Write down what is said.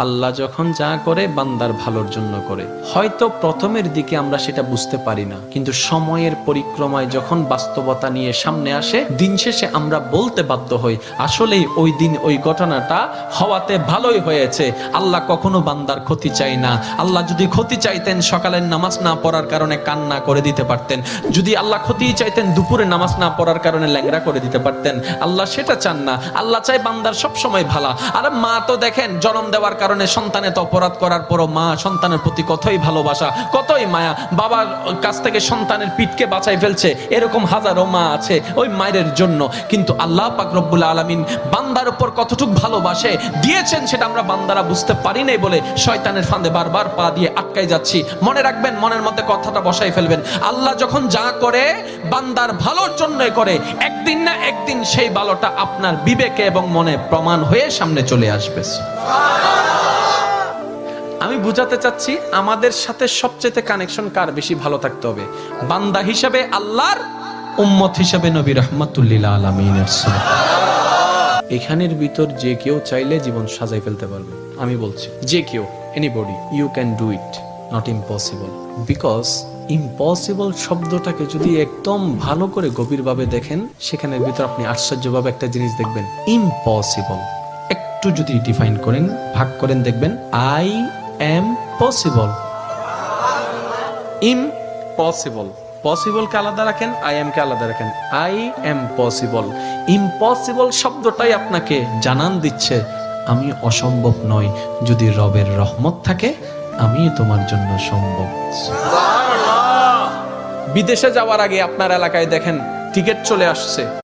আল্লাহ যখন যা করে বান্দার ভালোর জন্য করে। হয়তো প্রথমের দিকে আমরা সেটা বুঝতে পারি না, কিন্তু সময়ের পরিক্রমায় যখন বাস্তবতা নিয়ে সামনে আসে, দিন শেষে আমরা বলতে বাধ্য হই আসলেই ওই দিন ওই ঘটনাটা হওয়াতে ভালোই হয়েছে। আল্লাহ কখনো বান্দার ক্ষতি চাই না। আল্লাহ যদি ক্ষতি চাইতেন সকালের নামাজ না পড়ার কারণে কান্না করে দিতে পারতেন, যদি আল্লাহ ক্ষতি চাইতেন দুপুরে নামাজ না পড়ার কারণে ল্যাংড়া করে দিতে পারতেন। আল্লাহ সেটা চান না। আল্লাহ চাই বান্দার সব সময় ভালো। আর মা তো দেখেন জন্ম দেওয়ার কারণে সন্তানের তো অপরাধ করার পরও মা সন্তানের প্রতি কতই ভালোবাসা, কতই মায়া, বাবার কাছ থেকে সন্তানের পিঠকে বাঁচাই ফেলছে, এরকম হাজারো মা আছে ওই মায়ের জন্য। কিন্তু আল্লাহ পাক রব্বুল আলামিন বান্দার উপর কতটুকু ভালোবাসে দিয়েছেন সেটা আমরা বান্দারা বুঝতে পারি নাই বলে শয়তানের ফাঁদে বারবার পা দিয়ে আটকাই যাচ্ছি। মনে রাখবেন, মনের মধ্যে কথাটা বসাই ফেলবেন, আল্লাহ যখন যা করে বান্দার ভালোর জন্যই করে। একদিন না একদিন সেই ভালোটা আপনার বিবেকে এবং মনে প্রমাণ হয়ে সামনে চলে আসবে। আমি বুঝাতে চাচ্ছি আমাদের সাথে সবচেয়ে কানেকশন কার বেশি ভালো থাকতে হবে, বান্দা হিসাবে আল্লাহর, উম্মত হিসাবে নবী রাহমাতুল লিল আলামিনের। এখানের ভিতর যে কেউ চাইলে জীবন সাজাই ফেলতে পারবে। আমি বলছি যে কেউ, anybody, you can do it, not impossible. Because impossible শব্দটাকে যদি একদম ভালো করে গভীরভাবে দেখেন, সেখানের ভিতর আপনি আশ্চর্যভাবে একটা জিনিস দেখবেন। ইম্পসিবল একটু যদি ডিফাইন করেন, ভাগ করেন, দেখবেন আই এম পসিবল। ইম্পসিবল, পসিবলকে আলাদা রাখেন, আই এম কে আলাদা রাখেন। I am possible. ইম্পসিবল শব্দটাই আপনাকে জানান দিচ্ছে আমি অসম্ভব নয়, যদি রবের রহমত থাকে আমি তোমার জন্য সম্ভব। বিদেশে যাওয়ার আগে আপনার এলাকায় দেখেন টিকিট চলে আসছে।